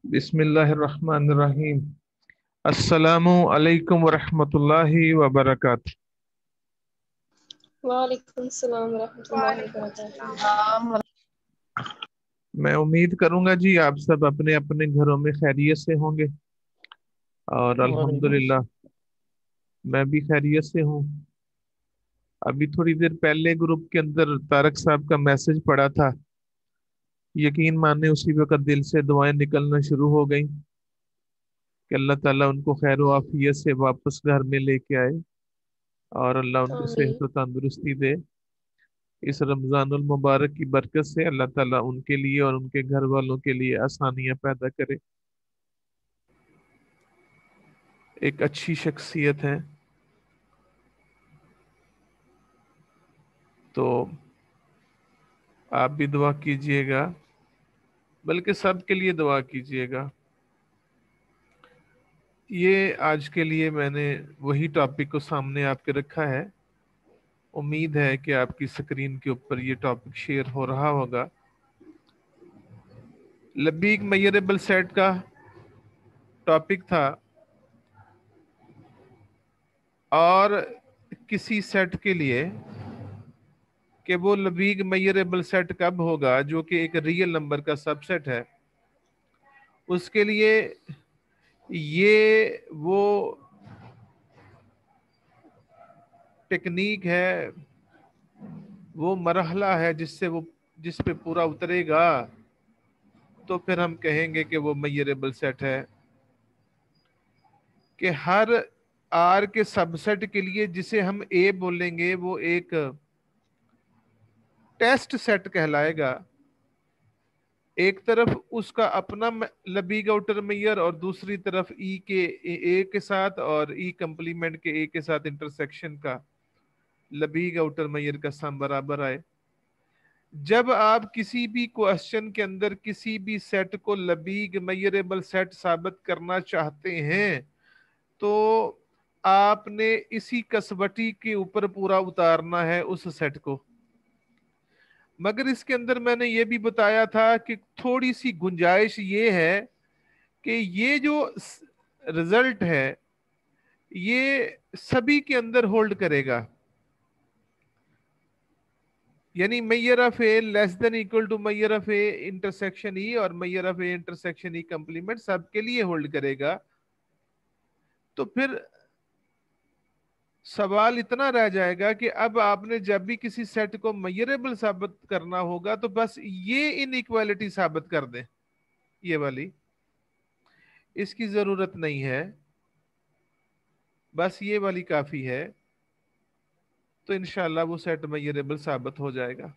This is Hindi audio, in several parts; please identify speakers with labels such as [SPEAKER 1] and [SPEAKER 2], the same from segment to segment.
[SPEAKER 1] बिस्मिल्लाहिर्रहमानिर्रहीम। अस्सलामु अलैकुम वरहमतुल्लाहि वबरकातुहू।
[SPEAKER 2] वालेकुम सलाम रहमतुल्लाहि व बरकातहू।
[SPEAKER 1] मैं उम्मीद करूंगा जी आप सब अपने अपने घरों में खैरियत से होंगे और
[SPEAKER 3] वालेकुम।
[SPEAKER 1] अल्हम्दुलिल्लाह मैं भी खैरियत से हूँ। अभी थोड़ी देर पहले ग्रुप के अंदर तारक साहब का मैसेज पड़ा था। यकीन माने उसी वक्त दिल से दुआएं निकलना शुरू हो गई कि अल्लाह ताला उनको खैर आफियत से वापस घर में लेके आए और अल्लाह उनको
[SPEAKER 2] आमीन।
[SPEAKER 1] सेहत और तंदुरुस्ती दे। इस रमजानुल मुबारक की बरकत से अल्लाह ताला उनके लिए और उनके घर वालों के लिए आसानियां पैदा करे। एक अच्छी शख्सियत है, तो आप भी दुआ कीजिएगा, बल्कि सबके लिए दुआ कीजिएगा। ये आज के लिए मैंने वही टॉपिक को सामने आपके रखा है। उम्मीद है कि आपकी स्क्रीन के ऊपर ये टॉपिक शेयर हो रहा होगा। लबीक मैयरेबल सेट का टॉपिक था और किसी सेट के लिए कि वो लबीक मैयरेबल सेट कब होगा जो कि एक रियल नंबर का सबसेट है, उसके लिए ये वो टेक्निक है, वो मरहला है जिस पे पूरा उतरेगा तो फिर हम कहेंगे कि वो मैयरेबल सेट है। कि हर आर के सबसेट के लिए जिसे हम ए बोलेंगे वो एक टेस्ट सेट कहलाएगा। एक तरफ उसका अपना लबीग आउटर मेयर और दूसरी तरफ ई के ए के साथ और ई कंप्लीमेंट के ए के साथ इंटरसेक्शन का लबीग आउटर मेयर का सम बराबर आए। जब आप किसी भी क्वेश्चन के अंदर किसी भी सेट को लबीग मैयरेबल सेट साबित करना चाहते हैं तो आपने इसी कसवटी के ऊपर पूरा उतारना है उस सेट को। मगर इसके अंदर मैंने ये भी बताया था कि थोड़ी सी गुंजाइश ये है कि ये जो रिजल्ट है ये सभी के अंदर होल्ड करेगा। यानी measure of A less than equal to measure of A intersection E और measure of A intersection E complement सबके लिए होल्ड करेगा। तो फिर सवाल इतना रह जाएगा कि अब आपने जब भी किसी सेट को मैयरेबल साबित करना होगा तो बस ये इनइक्वालिटी साबित कर दें, ये वाली, इसकी जरूरत नहीं है, बस ये वाली काफी है, तो इंशाल्लाह वो सेट मैयरेबल साबित हो जाएगा।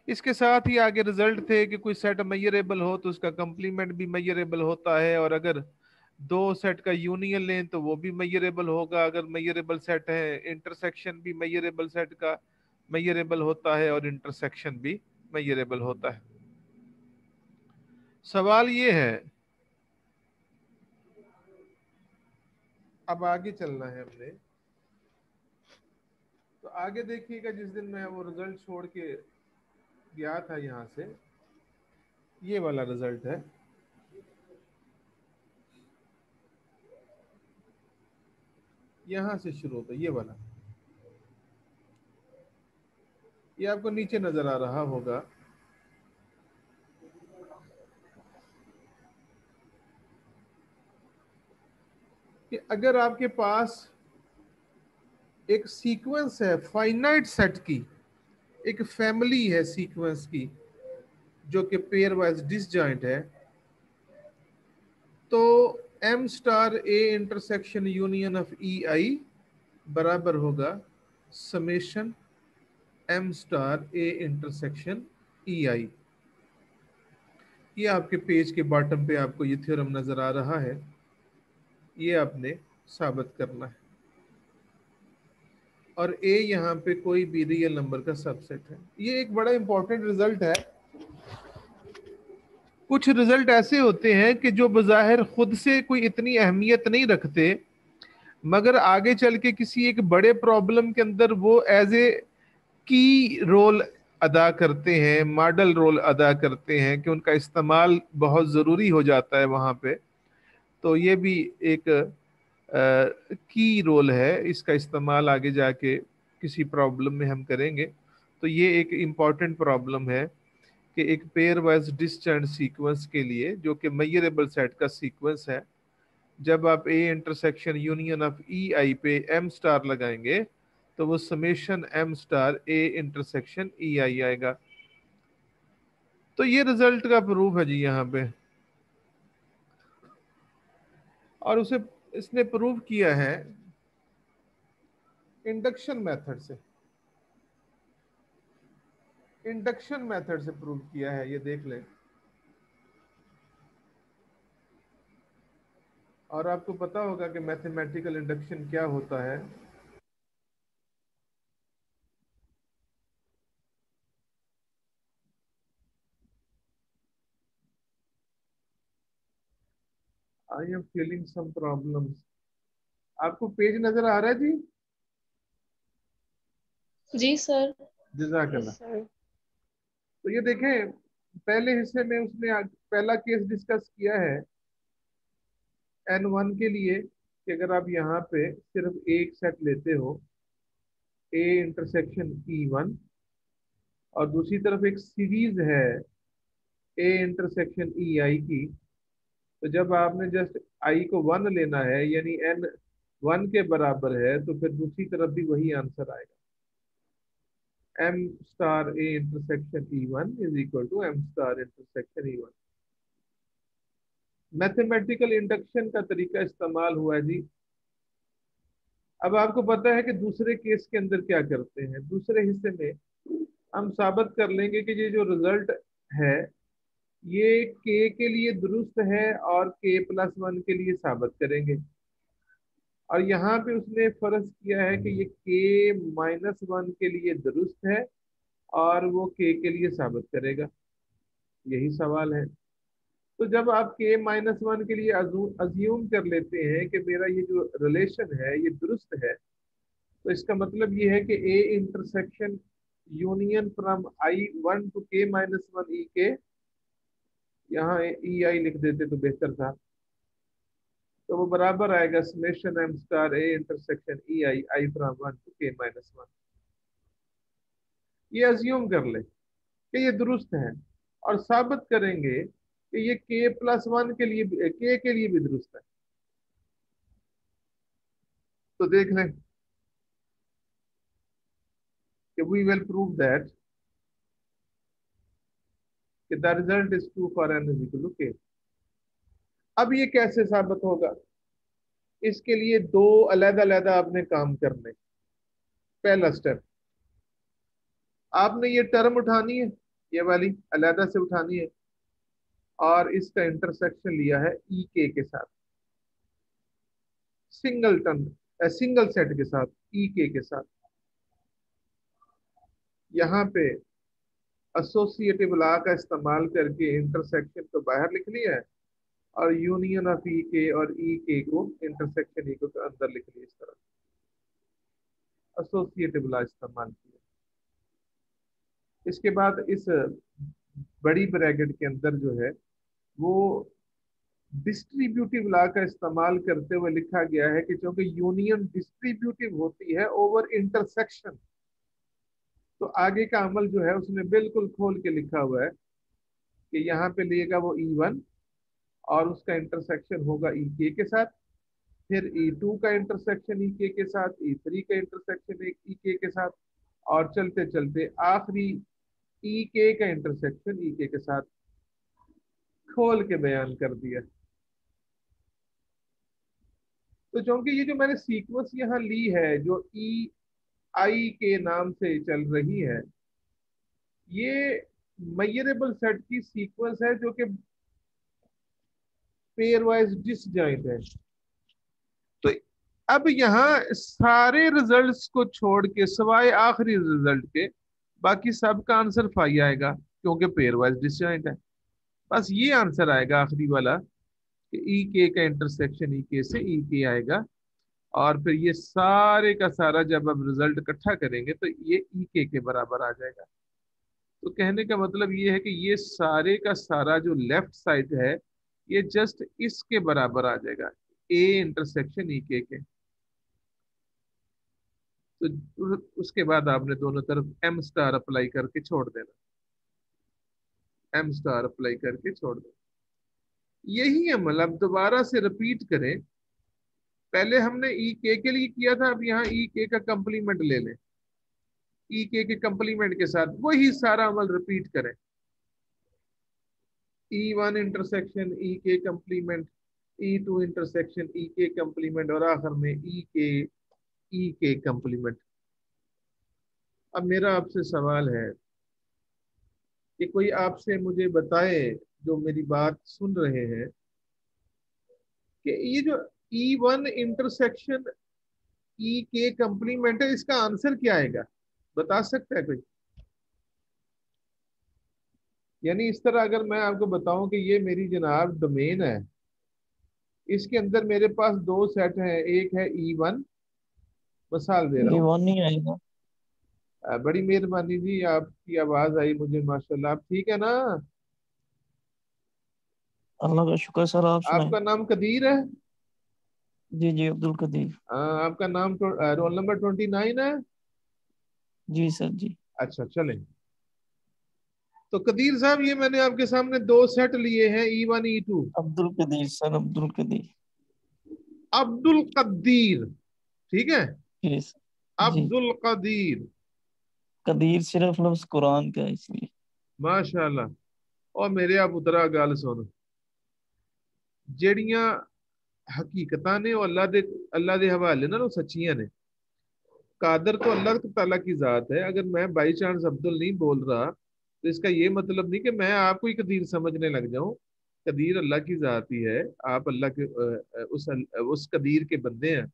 [SPEAKER 1] इसके साथ ही आगे रिजल्ट थे कि कोई सेट मैयरेबल हो तो उसका कंप्लीमेंट भी मैयरेबल होता है, और अगर दो सेट का यूनियन लें तो वो भी मैयरेबल होगा। अगर मैयरेबल सेट है इंटरसेक्शन भी मैयरेबल सेट का मैयरेबल होता है और इंटरसेक्शन भी मैयरेबल होता है। सवाल ये है, अब आगे चलना है हमने, तो आगे देखिएगा जिस दिन मैं वो रिजल्ट छोड़ के गया था यहां से, ये वाला रिजल्ट है। यहां से शुरू होता है ये वाला, ये आपको नीचे नजर आ रहा होगा। कि अगर आपके पास एक सीक्वेंस है फाइनाइट सेट की, एक फैमिली है सीक्वेंस की जो कि पेयर वाइज डिसजॉइंट है, तो M star A intersection union of E I बराबर होगा summation M star A intersection E I. ये आपके पेज के बॉटम पे आपको ये थ्योरम नजर आ रहा है, ये आपने साबित करना है। और ए यहाँ पे कोई भी रियल नंबर का सबसेट है। ये एक बड़ा इंपॉर्टेंट रिजल्ट है। कुछ रिजल्ट ऐसे होते हैं कि जो बज़ाहिर खुद से कोई इतनी अहमियत नहीं रखते, मगर आगे चल के किसी एक बड़े प्रॉब्लम के अंदर वो एज ए की रोल अदा करते हैं, मॉडल रोल अदा करते हैं, कि उनका इस्तेमाल बहुत ज़रूरी हो जाता है वहाँ पे। तो ये भी एक की रोल है, इसका इस्तेमाल आगे जाके किसी प्रॉब्लम में हम करेंगे। तो ये एक इम्पॉर्टेंट प्रॉब्लम है कि एक पेयर वाइज डिसजॉइंट सीक्वेंस के लिए, जो कि मेजरेबल सेट का सीक्वेंस है, जब आप A intersection union of E I पे एम स्टार लगाएंगे तो वो summation M star A intersection E I आएगा। तो ये रिजल्ट का प्रूफ है जी यहाँ पे, और उसे इसने प्रूव किया है इंडक्शन मेथड से। इंडक्शन मेथड से प्रूव किया है, ये देख लें। और आपको पता होगा कि मैथमेटिकल इंडक्शन क्या होता है। I am feeling some problems. आपको पेज नजर आ रहा है जी?
[SPEAKER 2] जी सर।
[SPEAKER 1] जज़ाकल्लाह।
[SPEAKER 2] Yes sir.
[SPEAKER 1] तो ये देखें, पहले हिस्से में उसने पहला केस डिस्कस किया है N1 के लिए, कि अगर आप यहाँ पे सिर्फ एक सेट लेते हो A इंटरसेक्शन E1, और दूसरी तरफ एक सीरीज है A इंटरसेक्शन EI की, तो जब आपने जस्ट I को 1 लेना है, यानी N 1 के बराबर है, तो फिर दूसरी तरफ भी वही आंसर आएगा। M star A intersection E1 is equal to M star intersection E1। Mathematical induction का तरीका इस्तेमाल हुआ है जी। अब आपको पता है कि दूसरे केस के अंदर क्या करते हैं। दूसरे हिस्से में हम साबित कर लेंगे कि ये जो रिजल्ट है ये के लिए दुरुस्त है, और k+1 के लिए साबित करेंगे। और यहाँ पे उसने फर्ज किया है कि ये k-1 के लिए दुरुस्त है, और वो k के लिए साबित करेगा। यही सवाल है। तो जब आप k-1 के लिए अज्यूम कर लेते हैं कि मेरा ये जो रिलेशन है ये दुरुस्त है, तो इसका मतलब ये है कि A intersection union from I1 to k-1 E K, यहाँ ई आई लिख देते तो बेहतर था, तो वो बराबर आएगा summation M star A intersection E I I from 1 to k-1। ये अज्यूम कर ले कि ये दुरुस्त है, और साबित करेंगे कि ये k+1 के लिए के लिए भी दुरुस्त है। तो देख लें कि वी विल प्रूव दैट कि the result is true for n is equal to k। अब ये कैसे साबित होगा? इसके लिए दो अलग-अलग आपने काम करने। पहला स्टेप, आपने ये टर्म उठानी है, ये वाली अलग से उठानी है, और इसका इंटरसेक्शन लिया है ई के साथ, सिंगल टर्म सिंगल सेट के साथ, ई के साथ। यहाँ पे एसोसिएटिव लॉ का इस्तेमाल करके इंटरसेक्शन को बाहर लिख लिया है, और यूनियन ऑफ ई के और ई के को इंटरसेक्शन ई को अंदर लिख लिया। इस तरह एसोसिएटिव लॉ इस्तेमाल किया। इसके बाद इस बड़ी ब्रैकेट के अंदर जो है वो डिस्ट्रीब्यूटिव लॉ का इस्तेमाल करते हुए लिखा गया है कि क्योंकि यूनियन डिस्ट्रीब्यूटिव होती है ओवर इंटरसेक्शन, तो आगे का अमल जो है उसने बिल्कुल खोल के लिखा हुआ है कि यहाँ पे लेगा वो E1, और उसका इंटरसेक्शन होगा ई के साथ, फिर E2 का इंटरसेक्शन ई के साथ, E3 का इंटरसेक्शन एक ई के साथ, और चलते चलते आखिरी ई का इंटरसेक्शन ई के साथ खोल के बयान कर दिया। तो क्योंकि ये जो मैंने सीक्वेंस यहाँ ली है जो ई आई के नाम से चल रही है, ये मेजरेबल सेट की सीक्वेंस है जो कि पेयर वाइज डिसजॉइंट है। तो अब यहाँ सारे रिजल्ट्स को छोड़ के सिवाय आखिरी रिजल्ट के बाकी सबका आंसर फाई आएगा, क्योंकि पेयर वाइज डिसजॉइंट है। बस ये आंसर आएगा आखिरी वाला कि ई के का इंटरसेक्शन ई के से ई के आएगा, और फिर ये सारे का सारा जब अब रिजल्ट इकट्ठा करेंगे तो ये ई के बराबर आ जाएगा। तो कहने का मतलब ये है कि ये सारे का सारा जो लेफ्ट साइड है ये जस्ट इसके बराबर आ जाएगा, ए इंटरसेक्शन ई के। तो उसके बाद आपने दोनों तरफ एम स्टार अप्लाई करके छोड़ देना, एम स्टार अप्लाई करके छोड़ देना। यही अमल अब दोबारा से रिपीट करें। पहले हमने ई के लिए किया था, अब यहाँ ई के का कंप्लीमेंट ले लें, ई के कंप्लीमेंट के साथ वही सारा अमल रिपीट करें। E1 इंटरसेक्शन ई के कंप्लीमेंट, E2 इंटरसेक्शन ई के कंप्लीमेंट, और आखिर में ई के कंप्लीमेंट। अब मेरा आपसे सवाल है कि कोई आपसे मुझे बताए, जो मेरी बात सुन रहे हैं, कि ये जो E1 इंटरसेक्शन ई के कंप्लीमेंट है, इसका आंसर क्या आएगा? बता सकता है कोई? यानी इस तरह अगर मैं आपको बताऊं कि ये मेरी जनाब डोमेन है, इसके अंदर मेरे पास दो सेट हैं, एक है E1, मिसाल दे रहा
[SPEAKER 3] ये
[SPEAKER 1] हूँ।
[SPEAKER 3] वन नहीं आएगा।
[SPEAKER 1] बड़ी मेहरबानी जी, आपकी आवाज आई मुझे माशाल्लाह। आप ठीक है ना?
[SPEAKER 3] अल्लाह का शुक्र सर, आप सुनाए।
[SPEAKER 1] आपका नाम कदीर है?
[SPEAKER 3] जी जी, अब्दुल कदीर।
[SPEAKER 1] आपका नाम रोल नंबर 29 है?
[SPEAKER 3] जी सर जी।
[SPEAKER 1] अच्छा चलें। तो कदीर साहब, ये मैंने आपके सामने दो सेट लिए हैं, E1 E2।
[SPEAKER 3] Abdul Qadir sir, Abdul Qadir.
[SPEAKER 1] Abdul Qadir, ठीक है,
[SPEAKER 3] जी सर। जी।
[SPEAKER 1] अब्दुल कदीर,
[SPEAKER 3] कदीर सिर्फ लफ्ज कुरान का है इसलिए।
[SPEAKER 1] माशाल्लाह। और मेरे आप उतरा गल सुन, ਜਿਹੜੀਆਂ हकीकतां ने वो अल्लाह दे हवाले ना वो सच्चियां ने। कादर तो अल्लाह ताला की जात है। अगर मैं बाई चांस अब्दुल नहीं बोल रहा तो इसका ये मतलब नहीं कि मैं आपको ही कदीर समझने लग जाऊं। कदीर अल्लाह की जात ही है। आप अल्लाह के उस कदीर के बंदे हैं।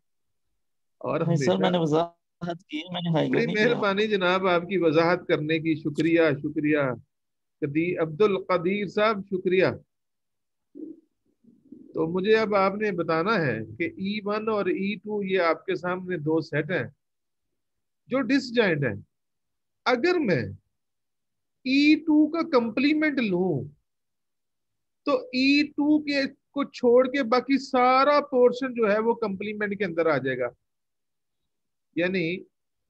[SPEAKER 1] और
[SPEAKER 3] नहीं सर,
[SPEAKER 1] हमेशा
[SPEAKER 3] मैंने वजाहत की है, मैंने हाईवे
[SPEAKER 1] बड़ी
[SPEAKER 3] नहीं किया।
[SPEAKER 1] मेहरबानी जनाब आपकी वजाहत करने की, शुक्रिया शुक्रिया। कदीर अब्दुल कदीर साहब, शुक्रिया। तो मुझे अब आपने बताना है कि E1 और E2 ये आपके सामने दो सेट हैं जो डिसजॉइंट है। अगर मैं E2 का कंप्लीमेंट लूं तो E2 के को छोड़ के बाकी सारा पोर्शन जो है वो कंप्लीमेंट के अंदर आ जाएगा। यानी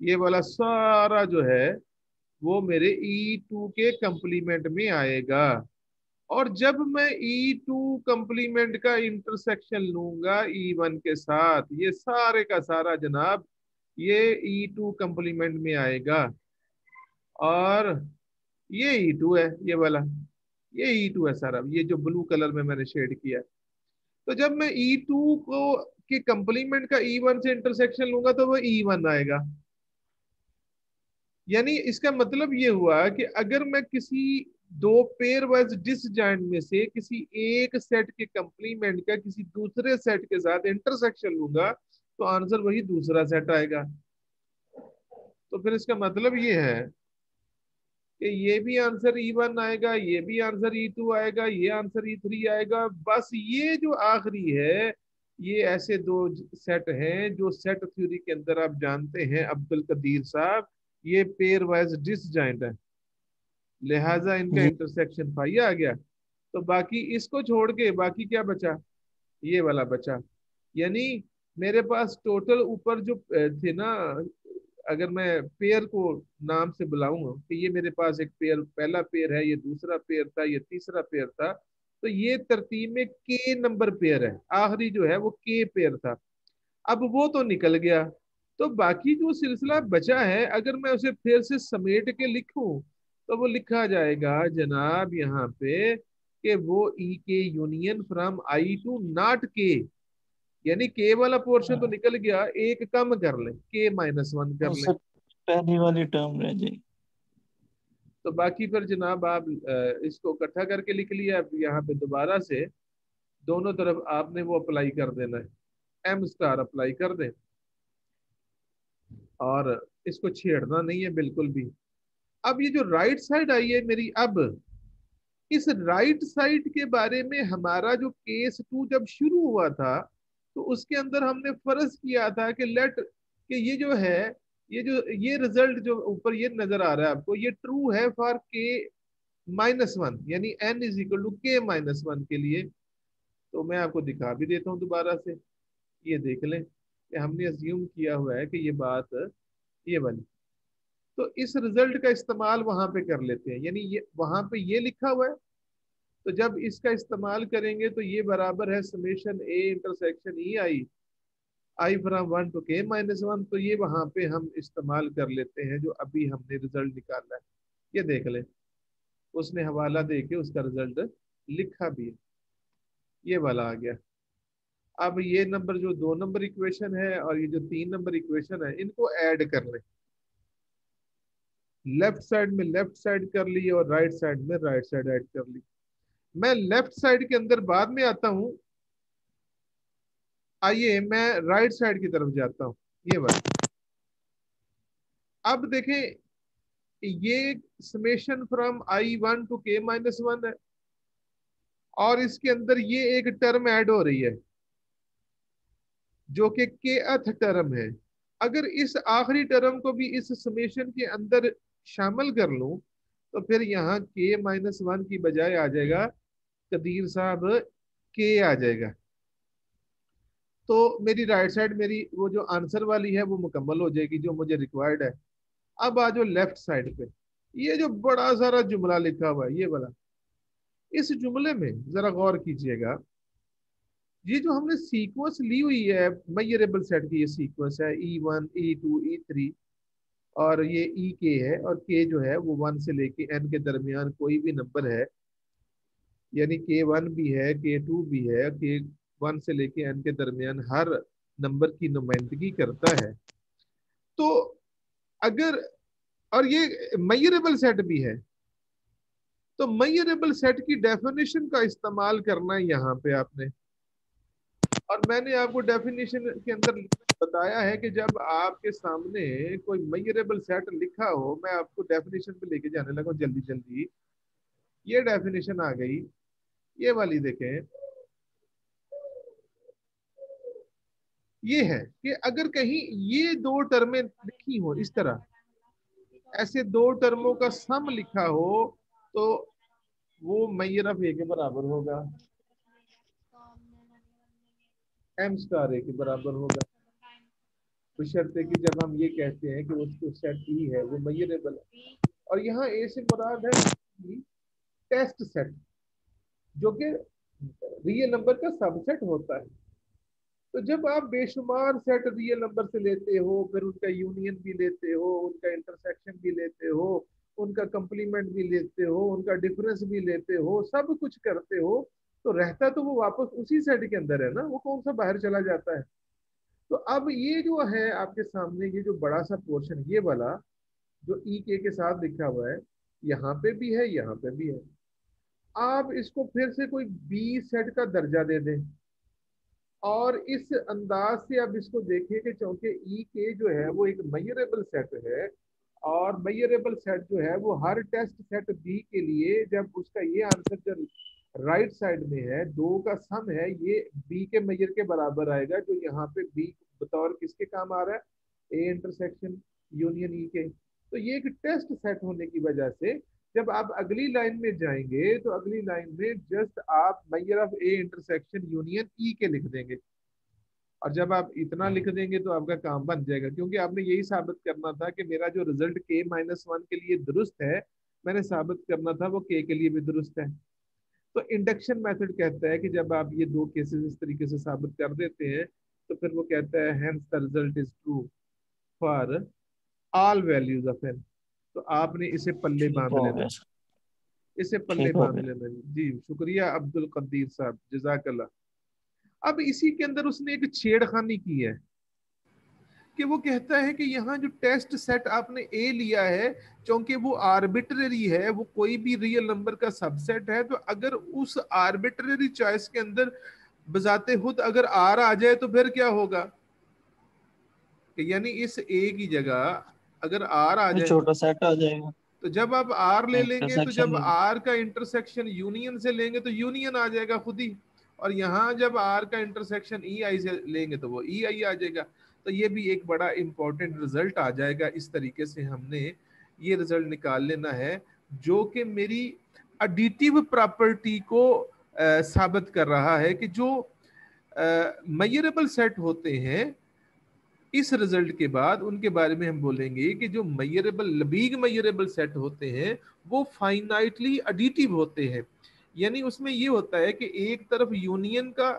[SPEAKER 1] ये वाला सारा जो है वो मेरे E2 के कंप्लीमेंट में आएगा। और जब मैं E2 कंप्लीमेंट का इंटरसेक्शन लूंगा E1 के साथ, ये सारे का सारा जनाब ये E2 कंप्लीमेंट में आएगा। और ये E2 है, ये वाला, ये E2 है सारा, ये जो ब्लू कलर में मैंने शेड किया है। तो जब मैं E2 को के कंप्लीमेंट का E1 से इंटरसेक्शन लूंगा तो वो E1 आएगा। यानी इसका मतलब ये हुआ कि अगर मैं किसी दो पेयर वाइज डिसजॉइंट में से किसी एक सेट के कंप्लीमेंट का किसी दूसरे सेट के साथ इंटरसेक्शन लूंगा तो आंसर वही दूसरा सेट आएगा। तो फिर इसका मतलब ये है कि ये भी आंसर E1 आएगा, ये भी आंसर E2 आएगा, ये आंसर E3 आएगा। बस ये जो आखिरी है, ये ऐसे दो सेट हैं जो सेट थ्योरी के अंदर आप जानते हैं अब्दुल कदीर साहब, ये पेयर वाइज डिसजॉइंट है, लिहाजा इनका
[SPEAKER 3] जी
[SPEAKER 1] इंटरसेक्शन पाई आ गया। तो बाकी इसको छोड़ के बाकी क्या बचा? ये वाला बचा। यानी मेरे पास टोटल ऊपर जो थे ना, अगर मैं पेयर को नाम से बुलाऊं कि ये मेरे पास एक पेयर, पहला पेयर है, ये दूसरा पेयर था, ये तीसरा पेयर था, तो ये तरतीब में के नंबर पेयर है। आखिरी जो है वो के पेयर था। अब वो तो निकल गया, तो बाकी जो सिलसिला बचा है अगर मैं उसे फिर से समेट के लिखूं तो वो लिखा जाएगा जनाब यहाँ पे कि वो E K union from I to not K. यानी के वाला पोर्शन तो
[SPEAKER 3] हाँ,
[SPEAKER 1] निकल गया, एक कम कर लें, के-1 कर लें।
[SPEAKER 3] उससे पहली वाली टर्म रह जाएगी।
[SPEAKER 1] तो बाकी फिर जनाब आप इसको इकट्ठा करके लिख लिया। अब यहाँ पे दोबारा से दोनों तरफ आपने वो अप्लाई कर देना है, एम स्टार अप्लाई कर दें और इसको छेड़ना नहीं है बिल्कुल भी। अब ये जो राइट साइड आई है मेरी, अब इस राइट साइड के बारे में हमारा जो केस 2 जब शुरू हुआ था तो उसके अंदर हमने फर्ज किया था कि लेट कि ये जो है ये रिजल्ट जो ऊपर ये नजर आ रहा है आपको, ये ट्रू है फॉर के माइनस वन, यानी n इज इक्वल टू के माइनस वन के लिए। तो मैं आपको दिखा भी देता हूँ दोबारा से, ये देख लें कि हमने अज्यूम किया हुआ है कि ये बात ये वाली। तो इस रिजल्ट का इस्तेमाल वहां पे कर लेते हैं, यानी ये वहां पे ये लिखा हुआ है, तो जब इसका इस्तेमाल करेंगे तो ये बराबर है summation A intersection E I, I from one two के माइनस वन। तो ये वहां पे हम इस्तेमाल कर लेते हैं जो अभी हमने रिजल्ट निकाला है। ये देख लें, उसने हवाला दे के उसका रिजल्ट लिखा भी है, ये वाला आ गया। अब ये नंबर जो 2 नंबर इक्वेशन है और ये जो 3 नंबर इक्वेशन है, इनको ऐड कर लें। लेफ्ट साइड में लेफ्ट साइड कर ली और राइट साइड में राइट साइड ऐड कर ली। मैं लेफ्ट साइड के अंदर बाद में आता हूं, आइए मैं राइट साइड की तरफ जाता हूं। ये बात अब देखें, ये summation from I one two के माइनस वन है, और इसके अंदर ये एक टर्म ऐड हो रही है जो कि के अथ टर्म है। अगर इस आखिरी टर्म को भी इस समेशन के अंदर शामिल कर लूं, तो फिर यहाँ के माइनस वन की बजाय आ जाएगा कदीर साहब के आ जाएगा। तो मेरी राइट साइड, मेरी वो जो आंसर वाली है वो मुकम्मल हो जाएगी जो मुझे रिक्वायर्ड है। अब आ जाओ लेफ्ट साइड पे, ये जो बड़ा सारा जुमला लिखा हुआ है ये वाला, इस जुमले में जरा गौर कीजिएगा। ये जो हमने सीक्वेंस ली हुई है मेजरेबल सेट की, ये सीक्वेंस है E1 E2 E3, और ये ई के है, और के जो है वो 1 से लेके n के दरमियान कोई भी नंबर है, यानी K1 भी है K2 भी है, K1 से लेके n के दरमियान हर नंबर की नुमाइंदगी करता है। तो अगर, और ये मेजरेबल सेट भी है, तो मेजरेबल सेट की डेफिनेशन का इस्तेमाल करना है यहाँ पे आपने। और मैंने आपको डेफिनेशन के अंदर बताया है कि जब आपके सामने कोई मेजरेबल सेट लिखा हो, मैं आपको डेफिनेशन पे लेके जाने लगा जल्दी जल्दी। ये डेफिनेशन आ गई, ये वाली देखें। ये है कि अगर कहीं ये 2 टर्में लिखी हो इस तरह, ऐसे 2 टर्मों का सम लिखा हो, तो वो मैयरफ ए के बराबर होगा, एम स्टार ए के बराबर होगा, बशर्ते कि जब हम ये कहते हैं कि उसको सेट ई है वो मैयरेबल है। और यहाँ ए से मुराद है टेस्ट सेट, जो कि रियल नंबर का सबसेट होता है। तो जब आप बेशुमार सेट रियल नंबर से लेते हो, फिर उनका यूनियन भी लेते हो, उनका इंटरसेक्शन भी लेते हो, उनका कंप्लीमेंट भी लेते हो, उनका डिफरेंस भी लेते हो, सब कुछ करते हो, तो रहता तो वो वापस उसी सेट के अंदर है ना, वो कौन सा बाहर चला जाता है। तो अब ये जो है आपके सामने, ये जो बड़ा सा पोर्शन ये वाला जो ई के साथ लिखा हुआ है, यहाँ पे भी है यहाँ पे भी है, आप इसको फिर से कोई बी सेट का दर्जा दे दें, और इस अंदाज से अब इसको देखिए कि चूंकि ई के जो है वो एक मेजरेबल सेट है, और मेजरेबल सेट जो है वो हर टेस्ट सेट बी के लिए जब उसका ये आंसर जो राइट साइड में है 2 का सम है, ये बी के मेजर के बराबर आएगा, जो यहाँ पे बी बतौर किसके काम आ रहा है, ए इंटरसेक्शन यूनियन ई के। तो ये एक टेस्ट सेट होने की वजह से जब आप अगली लाइन में जाएंगे तो अगली लाइन में जस्ट आप measure of A intersection union E के लिख देंगे, और जब आप इतना लिख देंगे तो आपका काम बन जाएगा, क्योंकि आपने यही साबित करना था कि मेरा जो रिजल्ट के माइनस वन के लिए दुरुस्त है, मैंने साबित करना था वो के लिए भी दुरुस्त है। तो इंडक्शन मेथड कहता है कि जब आप ये 2 केसेस इस तरीके से साबित कर देते हैं, तो फिर वो कहता है hence the result is true for all values of N. तो आपने इसे पल्ले
[SPEAKER 3] ठीक
[SPEAKER 1] बांध
[SPEAKER 3] हो
[SPEAKER 1] लेना,
[SPEAKER 3] गया,
[SPEAKER 1] इसे पल्ले
[SPEAKER 3] ठीक हो
[SPEAKER 1] बांध
[SPEAKER 3] गया।
[SPEAKER 1] लेना जी। शुक्रिया अब्दुल कदीर साहब, जजाकल्लाह। अब इसी के अंदर उसने एक छेड़खानी की है कि वो कहता है कि यहाँ जो टेस्ट सेट आपने ए लिया है, क्योंकि वो आर्बिट्ररी है, वो कोई भी रियल नंबर का सबसेट है, तो अगर उस आर्बिट्ररी चॉइस के अंदर बजाते खुद अगर आर आ जाए तो फिर क्या होगा, कि यानी इस ए की जगह अगर आर आ
[SPEAKER 3] ये
[SPEAKER 1] जाए,
[SPEAKER 3] छोटा सेट आ जाएगा,
[SPEAKER 1] तो जब आप आर ले लेंगे, तो
[SPEAKER 3] इंटरसेक्शन
[SPEAKER 1] जब
[SPEAKER 3] ले।
[SPEAKER 1] आर का इंटरसेक्शन यूनियन से लेंगे तो यूनियन आ जाएगा खुद ही, और यहाँ जब आर का इंटरसेक्शन ई आई से लेंगे तो वो ई आई आ जाएगा। तो ये भी एक बड़ा इंपॉर्टेंट रिजल्ट आ जाएगा। इस तरीके से हमने ये रिजल्ट निकाल लेना है जो कि मेरी एडिटिव प्रॉपर्टी को साबित कर रहा है कि जो मेजरेबल सेट होते हैं, इस रिजल्ट के बाद उनके बारे में हम बोलेंगे कि जो मेजरेबल लबीग मेजरेबल सेट होते हैं वो फाइनाइटली एडिटिव होते हैं। यानी उसमें ये होता है कि एक तरफ यूनियन का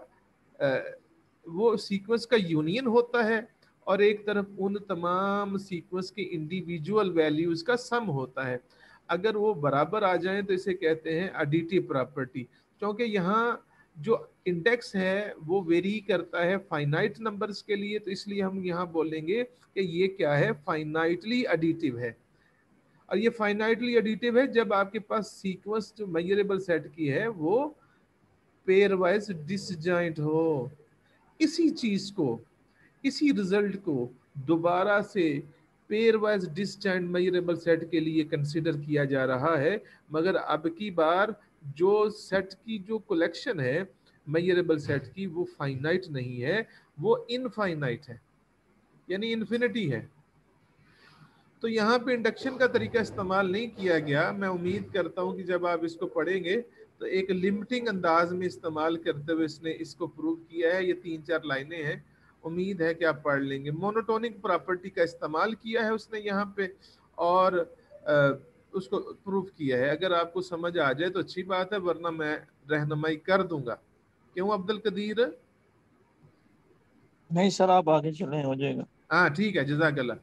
[SPEAKER 1] वो सीक्वेंस का यूनियन होता है और एक तरफ उन तमाम सीक्वेंस के इंडिविजुअल वैल्यूज का सम होता है। अगर वो बराबर आ जाएं तो इसे कहते हैं एडिटिव प्रॉपर्टी। क्योंकि यहाँ जो इंडेक्स है वो वेरी करता है फाइनाइट नंबर्स के लिए, तो इसलिए हम यहाँ बोलेंगे कि ये क्या है, फाइनाइटली एडिटिव है। और ये फाइनाइटली एडिटिव है जब आपके पास सीक्वेंस जो मेजरेबल सेट की है वो पेयर वाइज डिसजॉइंट हो। इसी चीज को, इसी रिजल्ट को दोबारा से pair wise disjoint measurable set के लिए कंसीडर किया जा रहा है, मगर अब की बार जो सेट की जो कलेक्शन है मेजरेबल सेट की वो फाइनाइट नहीं है, वो इनफाइनाइट है, यानी इन्फिनिटी है। तो यहाँ पे इंडक्शन का तरीका इस्तेमाल नहीं किया गया। मैं उम्मीद करता हूँ कि जब आप इसको पढ़ेंगे तो एक लिमिटिंग अंदाज में इस्तेमाल करते हुए इसने इसको प्रूव किया है। ये 3-4 लाइनें हैं, उम्मीद है कि आप पढ़ लेंगे। मोनोटोनिक प्रॉपर्टी का इस्तेमाल किया है उसने यहाँ पे और उसको प्रूव किया है। अगर आपको समझ आ जाए तो अच्छी बात है, वरना मैं रहनुमाई कर दूंगा। क्यों अब्दुल कदीर?
[SPEAKER 3] नहीं सर, आप आगे चले, हो जाएगा।
[SPEAKER 1] हाँ ठीक है, जज़ाकल्लाह।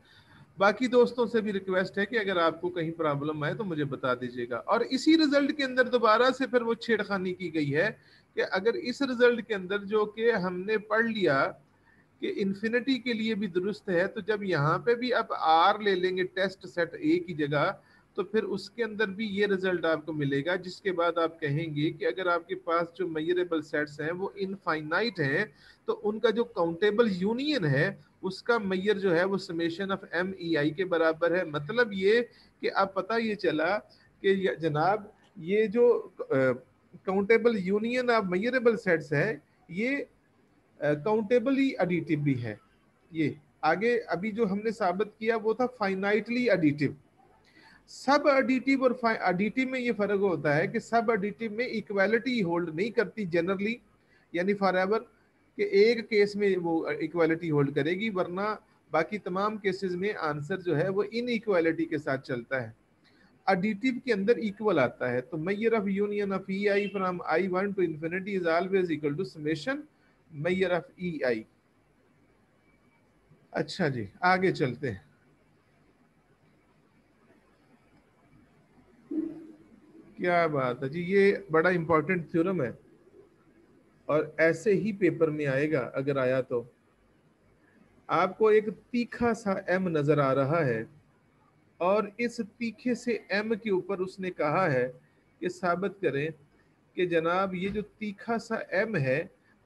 [SPEAKER 1] बाकी दोस्तों से भी रिक्वेस्ट है कि अगर आपको कहीं प्रॉब्लम आए तो मुझे बता दीजिएगा। और इसी रिजल्ट के अंदर दोबारा से फिर वो छेड़खानी की गई है कि अगर इस रिजल्ट के अंदर जो कि हमने पढ़ लिया कि इन्फिनिटी के लिए भी दुरुस्त है, तो जब यहाँ पे भी आप आर ले लेंगे टेस्ट सेट ए की जगह, तो फिर उसके अंदर भी ये रिजल्ट आपको मिलेगा, जिसके बाद आप कहेंगे कि अगर आपके पास जो मेजरेबल सेट्स हैं वो इनफाइनाइट हैं तो उनका जो काउंटेबल यूनियन है उसका मैयर जो है वो समेशन ऑफ एम ई आई के बराबर है। मतलब ये कि अब पता ये चला कि जनाब ये जो countable union of measurable sets है ये काउंटेबली एडिटिव भी है। ये आगे अभी जो हमने साबित किया वो था फाइनाइटली एडिटिव। सब एडिटिव और एडिटिव में ये फर्क होता है कि सब एडिटिव में इक्वालिटी होल्ड नहीं करती जनरली, यानी फॉर एवर कि एक केस में वो इक्वालिटी होल्ड करेगी, वरना बाकी तमाम केसेस में आंसर जो है वो इन इक्वालिटी के साथ चलता है। एडिटिव के अंदर इक्वल आता है। तो measure of union of E I from I1 to infinity is always equal to summation measure of E I. अच्छा जी, आगे चलते हैं। क्या बात है जी, ये बड़ा इंपॉर्टेंट थ्योरम है और ऐसे ही पेपर में आएगा। अगर आया तो आपको एक तीखा सा एम नजर आ रहा है और इस तीखे से एम के ऊपर उसने कहा है कि साबित करें कि जनाब ये जो तीखा सा एम है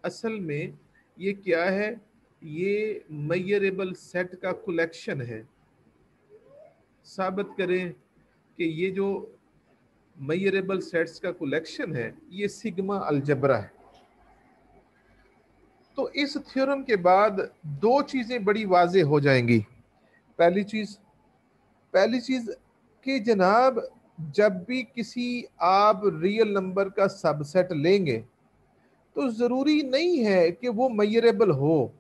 [SPEAKER 1] असल में ये क्या है, ये मेजरेबल सेट का कलेक्शन है। साबित करें कि ये जो मेजरेबल सेट्स का कलेक्शन है ये सिग्मा अलजबरा है। तो इस थ्योरम के बाद दो चीजें बड़ी वाजे हो जाएंगी। पहली चीज कि जनाब जब भी किसी आप रियल नंबर का सबसेट लेंगे तो जरूरी नहीं है कि वो मेजरेबल हो।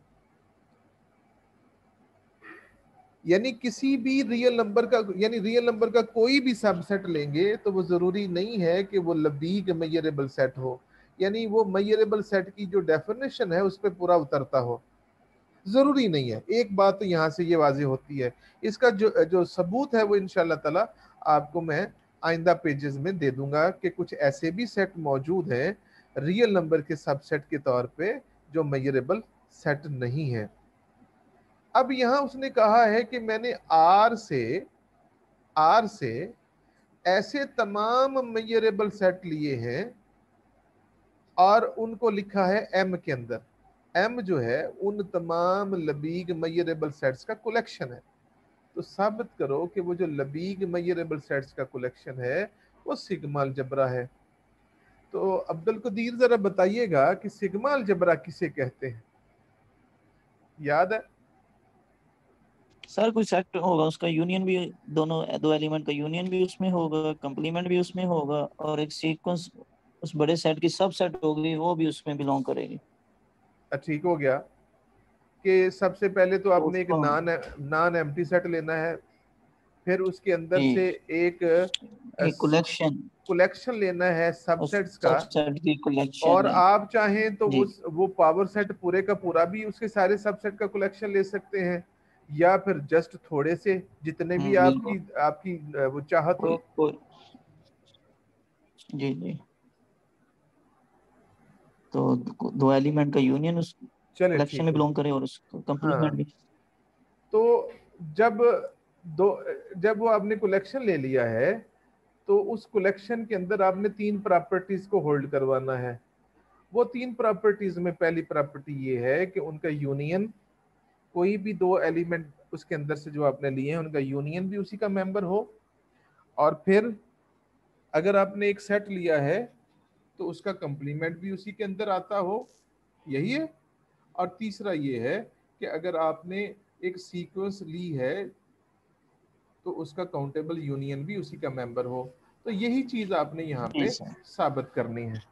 [SPEAKER 1] यानी किसी भी रियल नंबर का, यानी रियल नंबर का कोई भी सबसेट लेंगे तो वो जरूरी नहीं है कि वो लबीग मेजरेबल सेट हो, यानी वो मेजरेबल सेट की जो डेफिनेशन है उस पर पूरा उतरता हो, जरूरी नहीं है। एक बात तो यहाँ से ये वाज़ेह होती है। इसका जो जो सबूत है वो इंशाल्लाह ताला आपको मैं आइंदा पेजेस में दे दूंगा कि कुछ ऐसे भी सेट मौजूद हैं रियल नंबर के सबसेट के तौर पे जो मेजरेबल सेट नहीं है। अब यहाँ उसने कहा है कि मैंने आर से ऐसे तमाम मेजरेबल सेट लिए हैं और उनको लिखा है एम के अंदर। एम जो है उन तमाम लबीग मेजरेबल सेट्स का कलेक्शन है। तो साबित करो कि वो जो लबीग मेजरेबल सेट्स का कलेक्शन है वो सिग्मा अलजबरा है। तो अब्दुल कदीर जरा बताइएगा कि सिग्मा अलजबरा किसे कहते हैं? याद है?
[SPEAKER 3] सर कोई सेट होगा उसका यूनियन भी, दोनों दो एलिमेंट का यूनियन भी उसमें होगा, कंप्लीमेंट भी उसमें होगा, और एक सीक्वेंस उस बड़े सेट की सब सेट होगी वो भी उसमें बिलोंग करेगी।
[SPEAKER 1] ठीक हो गया कि सबसे पहले तो
[SPEAKER 3] तो
[SPEAKER 1] आपने एक
[SPEAKER 3] उसको
[SPEAKER 1] नॉन एम्प्टी सेट लेना है, फिर उसके अंदर
[SPEAKER 3] जी
[SPEAKER 1] से एक
[SPEAKER 3] एक कलेक्शन,
[SPEAKER 1] कलेक्शन लेना है
[SPEAKER 3] उस
[SPEAKER 1] सबसेट्स का।
[SPEAKER 3] सब सेट की
[SPEAKER 1] और
[SPEAKER 3] कलेक्शन है।
[SPEAKER 1] आप चाहें तो
[SPEAKER 3] जी
[SPEAKER 1] उस वो पावर सेट पूरे का पूरा भी उसके सारे सबसेट का कलेक्शन ले सकते हैं, या फिर जस्ट थोड़े से जितने भी
[SPEAKER 3] बिल्कुल।
[SPEAKER 1] आपकी आपकी वो चाहत
[SPEAKER 3] कोई
[SPEAKER 1] हो।
[SPEAKER 3] कोई जी जी। तो दो एलिमेंट का यूनियन उस
[SPEAKER 1] चले
[SPEAKER 3] कलेक्शन
[SPEAKER 1] ठीक
[SPEAKER 3] में
[SPEAKER 1] है।
[SPEAKER 3] बिलोंग करे और उसका कंप्लीमेंट
[SPEAKER 1] हाँ,
[SPEAKER 3] भी।
[SPEAKER 1] तो जब दो जब वो आपने कलेक्शन ले लिया है, तो उस कलेक्शन के अंदर आपने तीन प्रॉपर्टीज को होल्ड करवाना है। वो तीन प्रॉपर्टीज में पहली प्रॉपर्टी ये है कि उनका यूनियन, कोई भी दो एलिमेंट उसके अंदर से जो आपने लिए हैं उनका यूनियन भी उसी का मेंबर हो, और फिर अगर आपने एक सेट लिया है तो उसका कंप्लीमेंट भी उसी के अंदर आता हो, यही है। और तीसरा ये है कि अगर आपने एक सीक्वेंस ली है तो उसका काउंटेबल यूनियन भी उसी का मेंबर हो। तो यही चीज आपने यहाँ
[SPEAKER 3] जी
[SPEAKER 1] पे
[SPEAKER 3] सर।
[SPEAKER 1] साबित करनी है।